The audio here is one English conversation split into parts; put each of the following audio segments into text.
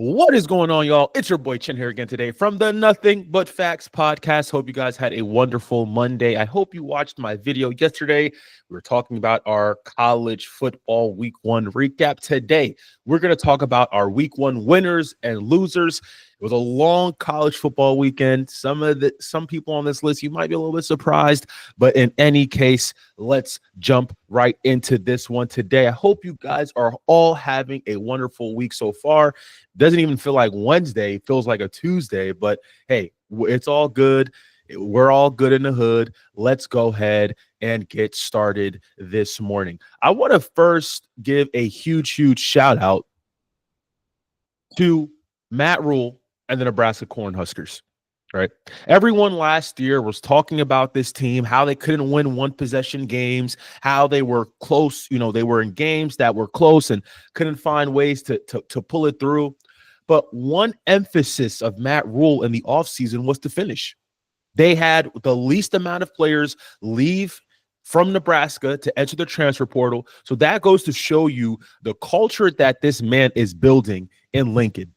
What is going on, y'all? It's your boy Chin here again today from the Nothing But Facts podcast. Hope you guys had a wonderful Monday. I hope you watched my video yesterday. We were talking about our college football week one recap. Today, we're going to talk about our week one winners and losers. It was a long college football weekend. Some people on this list, you might be a little bit surprised, but in any case, let's jump right into this one today. I hope you guys are all having a wonderful week so far. Doesn't even feel like Wednesday, it feels like a Tuesday, but hey, it's all good. We're all good in the hood. Let's go ahead and get started this morning. I want to first give a huge shout out to Matt Rule and the Nebraska Huskers. Right. Everyone last year was talking about this team, how they couldn't win one possession games, how they were close. They were in games that were close and couldn't find ways to pull it through. But one emphasis of Matt Rule in the offseason was to finish. They had the least amount of players leave from Nebraska to enter the transfer portal. So that goes to show you the culture that this man is building in Lincoln.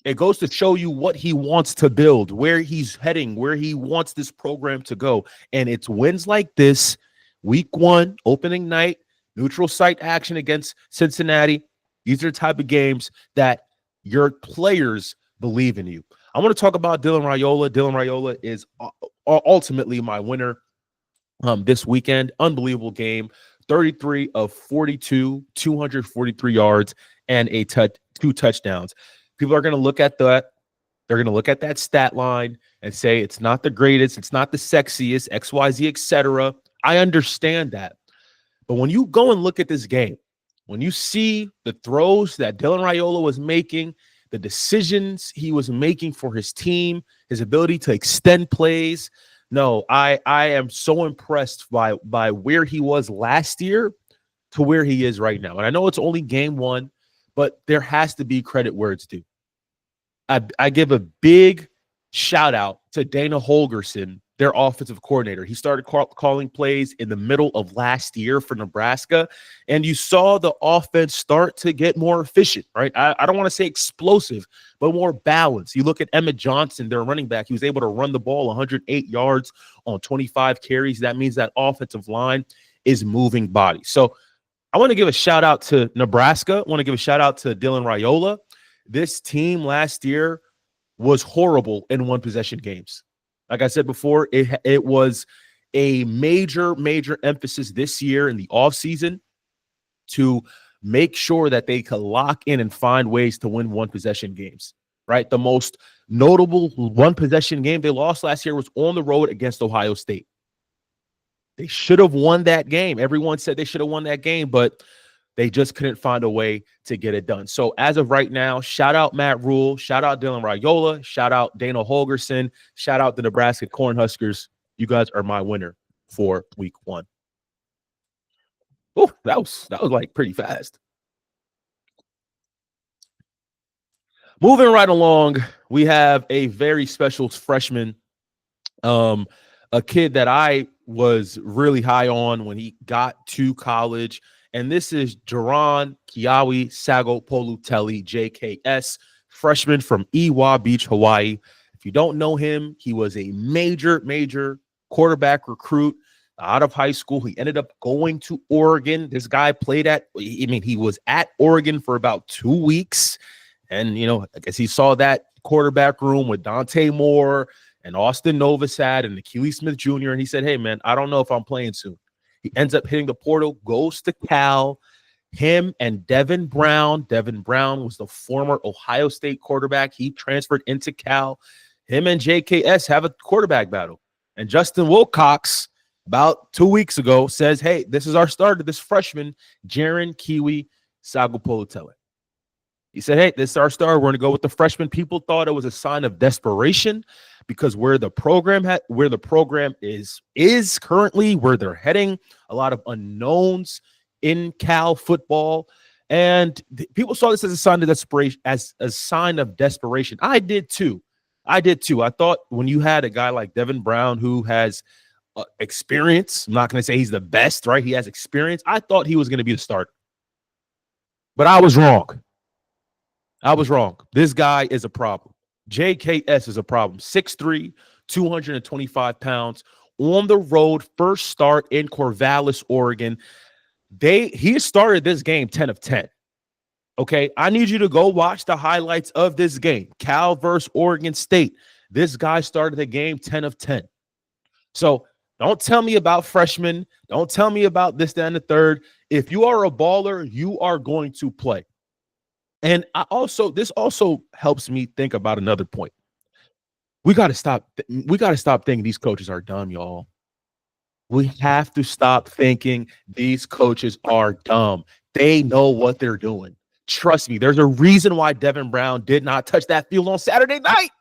It goes to show you what he wants to build, where he's heading, where he wants this program to go. And it's wins like this, week one, opening night, neutral site action against Cincinnati. These are the type of games that your players believe in you. I want to talk about Dylan Raiola. Dylan Raiola is ultimately my winner this weekend. Unbelievable game. 33 of 42, 243 yards, and two touchdowns. People are going to look at that. They're going to look at that stat line and say it's not the greatest, it's not the sexiest, XYZ, etc. I understand that. But when you go and look at this game, when you see the throws that Dylan Raiola was making, the decisions he was making for his team, his ability to extend plays, no, I am so impressed by where he was last year to where he is right now. And I know it's only game one, but there has to be credit where it's due. I give a big shout out to Dana Holgorsen, their offensive coordinator. He started calling plays in the middle of last year for Nebraska, and you saw the offense start to get more efficient, right? I don't want to say explosive, but more balanced. You look at Emmett Johnson, their running back. He was able to run the ball 108 yards on 25 carries. That means that offensive line is moving bodies. So I want to give a shout out to Nebraska. I want to give a shout out to Dylan Raiola. This team last year was horrible in one possession games. Like I said before, it was a major emphasis this year in the offseason to make sure that they could lock in and find ways to win one possession games, right? The most notable one possession game they lost last year was on the road against Ohio State. They should have won that game. Everyone said they should have won that game, but they just couldn't find a way to get it done. So as of right now, shout out Matt Rule, shout out Dylan Raiola, shout out Dana Holgorsen, shout out the Nebraska Cornhuskers. You guys are my winner for week one. Oh, that was like pretty fast. Moving right along, we have a very special freshman, a kid that I was really high on when he got to college. And this is Jaron Keawe Sagapolutele, JKS, freshman from Ewa Beach, Hawaii. If you don't know him, he was a major quarterback recruit out of high school. He ended up going to Oregon. This guy he was at Oregon for about 2 weeks. And, I guess he saw that quarterback room with Dante Moore and Austin Novosad and Achilles Smith Jr. And he said, hey, man, I don't know if I'm playing soon. He ends up hitting the portal, goes to Cal. Him and Devin Brown. Devin Brown was the former Ohio State quarterback. He transferred into Cal. Him and JKS have a quarterback battle. And Justin Wilcox, about 2 weeks ago, says, hey, this is our starter, this freshman, Jaron Keawe Sagapolutele. He said, hey, this is our star. We're going to go with the freshman. People thought it was a sign of desperation because where the program is currently, where they're heading, a lot of unknowns in Cal football. And people saw this as a sign of desperation, I did too. I thought when you had a guy like Devin Brown who has experience, I'm not going to say he's the best, right? He has experience. I thought he was going to be the starter. But I was wrong. I was wrong. This guy is a problem. JKS is a problem. 6'3", 225 pounds, on the road, first start in Corvallis, Oregon. He started this game 10 of 10. Okay, I need you to go watch the highlights of this game. Cal versus Oregon State. This guy started the game 10 of 10. So don't tell me about freshmen. Don't tell me about this, that, and the third. If you are a baller, you are going to play. And this also helps me think about another point. We got to stop thinking these coaches are dumb, y'all. We have to stop thinking these coaches are dumb. They know what they're doing. Trust me, there's a reason why Devin Brown did not touch that field on Saturday night.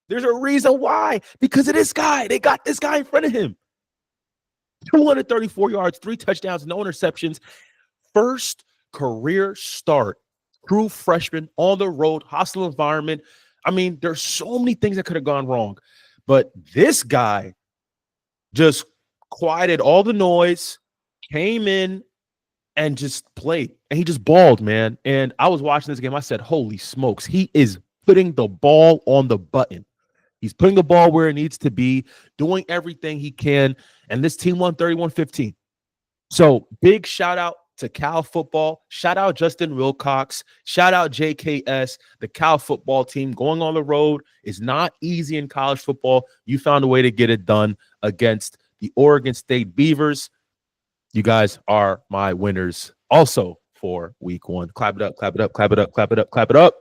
There's a reason why. Because of this guy. They got this guy in front of him. 234 yards, 3 touchdowns, no interceptions. First career start. True freshman on the road, hostile environment. I mean, there's so many things that could have gone wrong. But this guy just quieted all the noise, came in, and just played. And he just balled, man. And I was watching this game. I said, holy smokes. He is putting the ball on the button. He's putting the ball where it needs to be, doing everything he can. And this team won 31-15. So big shout out to Cal football. Shout out Justin Wilcox. Shout out JKS. The Cal football team going on the road is not easy in college football. You found a way to get it done against the Oregon State Beavers. You guys are my winners also for week 1. Clap it up, clap it up, clap it up, clap it up, clap it up.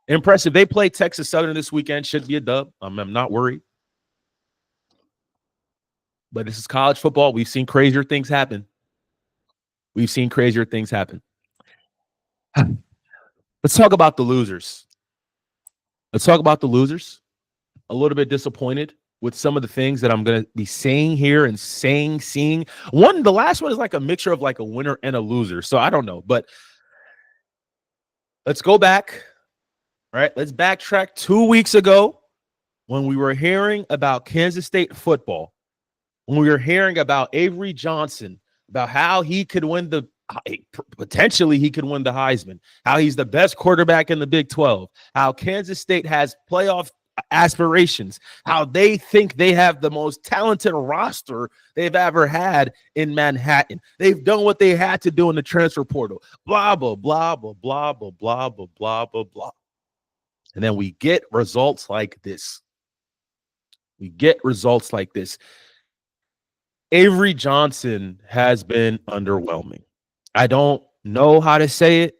Impressive. They play Texas Southern this weekend. Should be a dub. I'm not worried. But this is college football. We've seen crazier things happen. Let's talk about the losers. A little bit disappointed with some of the things that I'm going to be saying here and seeing. The last one is like a mixture of like a winner and a loser. So I don't know, but let's go back, right? Let's backtrack 2 weeks ago when we were hearing about Kansas State football, when we were hearing about Avery Johnson, about how he could win potentially he could win the Heisman, how he's the best quarterback in the Big 12, how Kansas State has playoff aspirations, how they think they have the most talented roster they've ever had in Manhattan. They've done what they had to do in the transfer portal. Blah, blah, blah, blah, blah, blah, blah, blah, blah, blah, blah. And then we get results like this. Avery Johnson has been underwhelming. I don't know how to say it.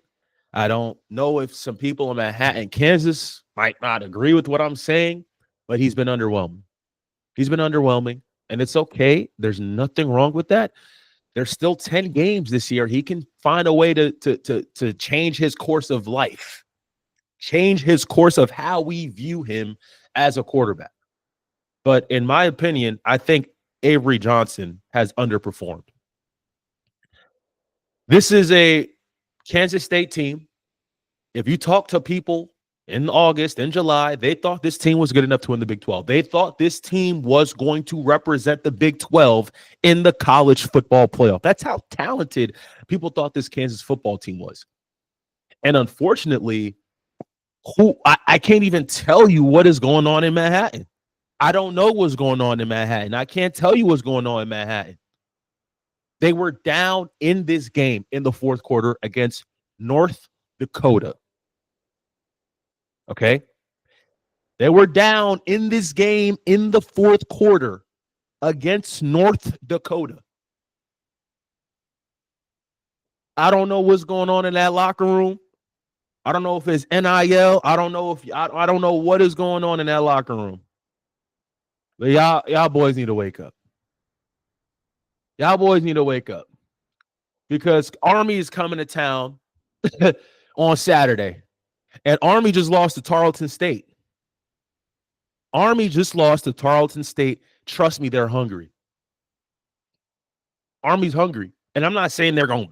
I don't know if some people in Manhattan, Kansas might not agree with what I'm saying, but he's been underwhelming. And it's okay. There's nothing wrong with that. There's still 10 games this year. He can find a way to change his course of life, change his course of how we view him as a quarterback. But in my opinion, I think Avery Johnson has underperformed. This is a Kansas State team. If you talk to people in August, in July, they thought this team was good enough to win the Big 12. They thought this team was going to represent the Big 12 in the college football playoff. That's how talented people thought this Kansas football team was. And unfortunately, I can't even tell you what is going on in Manhattan. I don't know what's going on in Manhattan. I can't tell you what's going on in Manhattan. They were down in this game in the fourth quarter against North Dakota. Okay? They were down in this game in the fourth quarter against North Dakota. I don't know what's going on in that locker room. I don't know if it's NIL. I don't know what is going on in that locker room. But y'all boys need to wake up. Because Army is coming to town on Saturday. And Army just lost to Tarleton State. Trust me, they're hungry. Army's hungry. And I'm not saying they're gonna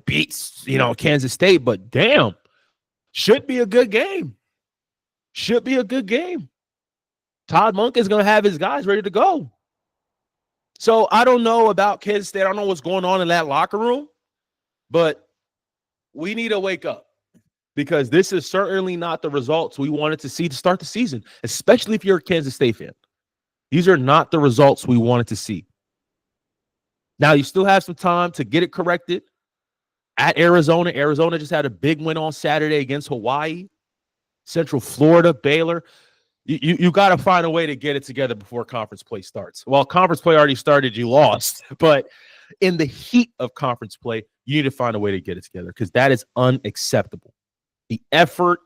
beat, Kansas State, but damn, should be a good game. Todd Monk is gonna have his guys ready to go. So I don't know about Kansas State. I don't know what's going on in that locker room, but we need to wake up. because this is certainly not the results we wanted to see to start the season, especially if you're a Kansas State fan. These are not the results we wanted to see. Now, you still have some time to get it corrected at Arizona. Arizona just had a big win on Saturday against Hawaii, Central Florida, Baylor. You got to find a way to get it together before conference play starts. Well, conference play already started. You lost. But in the heat of conference play, you need to find a way to get it together because that is unacceptable. The effort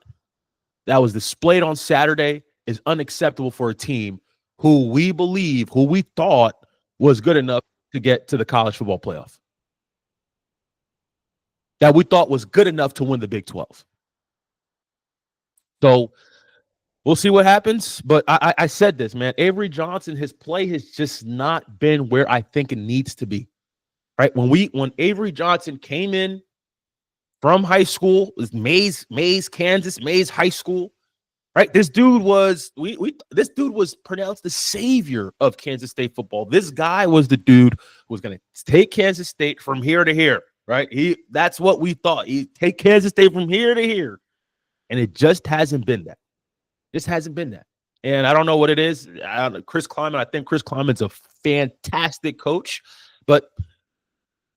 that was displayed on Saturday is unacceptable for a team who we thought was good enough to get to the college football playoff, that we thought was good enough to win the Big 12. So we'll see what happens. But I said this, man. Avery Johnson, his play has just not been where I think it needs to be. Right? When Avery Johnson came in from high school, it was Mays, Kansas, Mays High School. Right? This dude was pronounced the savior of Kansas State football. This guy was the dude who was going to take Kansas State from here to here. Right? That's what we thought. He'd take Kansas State from here to here. And it just hasn't been that. Just hasn't been that. And I don't know what it is. Chris Kleiman, I think Chris Kleiman's a fantastic coach, but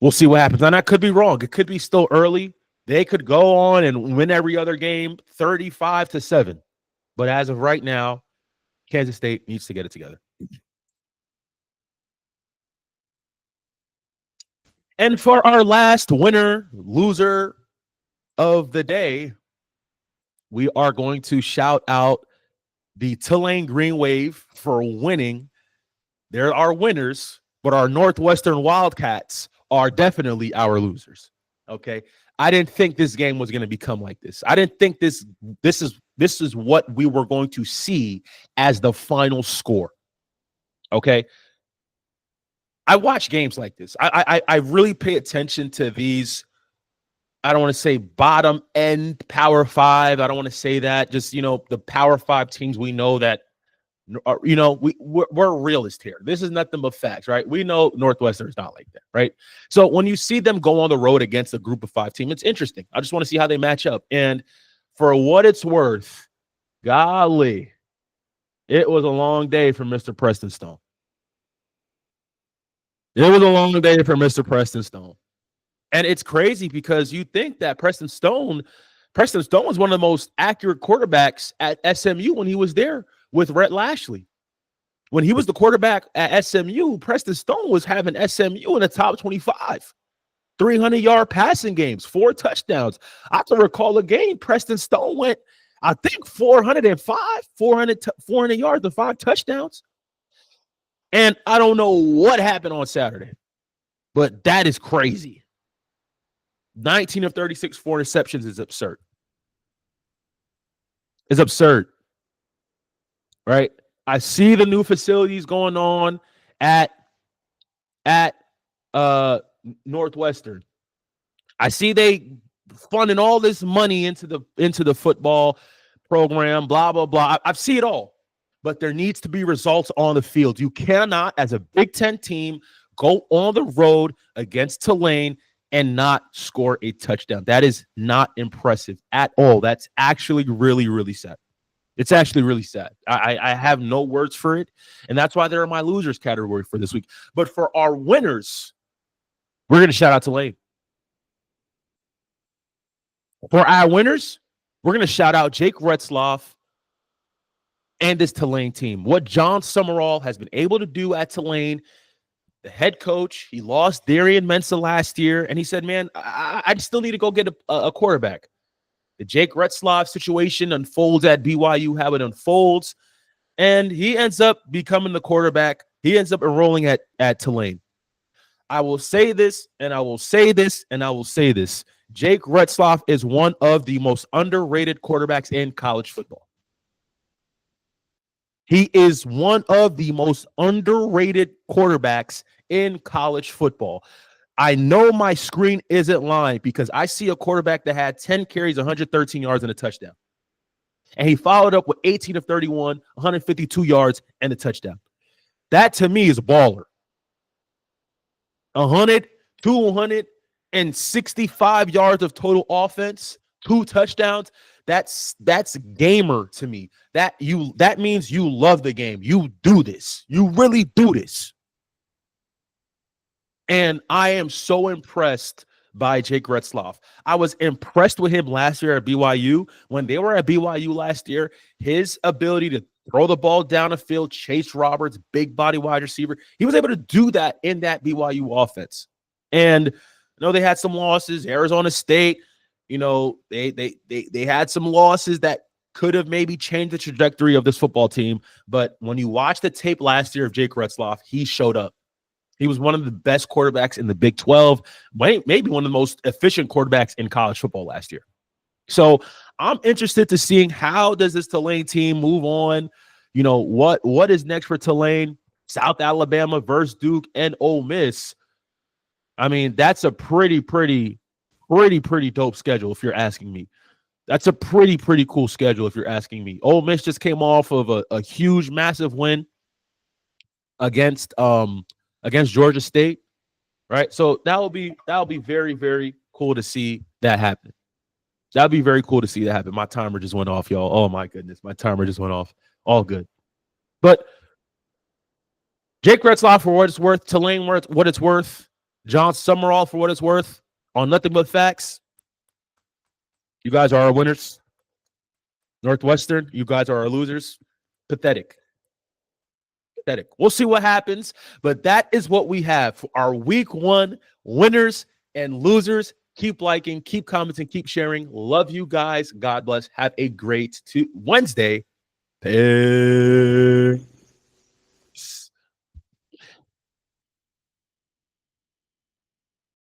we'll see what happens. And I could be wrong. It could be still early. They could go on and win every other game 35-7. But as of right now, Kansas State needs to get it together. And for our last winner, loser of the day, we are going to shout out the Tulane Green Wave for winning. There are winners, but our Northwestern Wildcats are definitely our losers. Okay. I didn't think this game was going to become like this. I didn't think this is what we were going to see as the final score. Okay. I watch games like this. I really pay attention to these. I don't want to say bottom end Power 5. I don't want to say that. Just, the Power 5 teams we know that, we're realists here. This is nothing but facts, right? We know Northwestern is not like that, right? So when you see them go on the road against a group of 5 team, it's interesting. I just want to see how they match up. And for what it's worth, golly, it was a long day for Mr. Preston Stone. It was a long day for Mr. Preston Stone. And it's crazy because you think that Preston Stone was one of the most accurate quarterbacks at SMU when he was there with Rhett Lashley. When he was the quarterback at SMU, Preston Stone was having SMU in the top 25. 300-yard passing games, 4 touchdowns. I can recall a game Preston Stone went, I think, 400 yards and 5 touchdowns. And I don't know what happened on Saturday, but that is crazy. 19 of 36, 4 interceptions is absurd. It's absurd. Right? I see the new facilities going on at Northwestern. I see they funding all this money into the football program, blah, blah, blah. I see it all. But there needs to be results on the field. You cannot, as a Big Ten team, go on the road against Tulane and not score a touchdown. That is not impressive at all. That's actually really, really sad. It's actually really sad. I have no words for it, and that's why they're in my losers category for this week. But for our winners, we're going to shout out Tulane. For our winners, we're going to shout out Jake Retzlaff and this Tulane team. What John Summerall has been able to do at Tulane, the head coach, he lost Darian Mensah last year, and he said, man, I still need to go get a quarterback. The Jake Retzlaff situation unfolds at BYU, how it unfolds, and he ends up becoming the quarterback. He ends up enrolling at Tulane. I will say this, and I will say this, and I will say this. Jake Retzlaff is one of the most underrated quarterbacks in college football. He is one of the most underrated quarterbacks in college football. I know my screen isn't lying because I see a quarterback that had 10 carries, 113 yards, and a touchdown. And he followed up with 18 of 31, 152 yards, and a touchdown. That, to me, is a baller. 265 yards of total offense, 2 touchdowns. That's gamer to me. That means you love the game. You do this. You really do this. And I am so impressed by Jake Retzlaff. I was impressed with him last year at BYU. When they were at BYU last year, his ability to throw the ball down the field, Chase Roberts, big body wide receiver, he was able to do that in that BYU offense. And they had some losses. Arizona State, they had some losses that could have maybe changed the trajectory of this football team. But when you watch the tape last year of Jake Retzlaff, he showed up. He was one of the best quarterbacks in the Big 12, maybe one of the most efficient quarterbacks in college football last year. So I'm interested to seeing how does this Tulane team move on. What is next for Tulane? South Alabama versus Duke and Ole Miss. I mean, that's a pretty dope schedule if you're asking me. That's a pretty cool schedule if you're asking me. Ole Miss just came off of a huge, massive win against Georgia State, right? So that'll be very, very cool to see that happen. That'd be very cool to see that happen. My timer just went off, y'all. Oh my goodness, my timer just went off. All good. But Jake Retzlaff for what it's worth, Tulane what it's worth, John Summerall for what it's worth, on Nothing But Facts. You guys are our winners. Northwestern, you guys are our losers. Pathetic. We'll see what happens, but that is what we have for our week 1 winners and losers. Keep liking, keep commenting, keep sharing. Love you guys. God bless. Have a great Wednesday. Peace.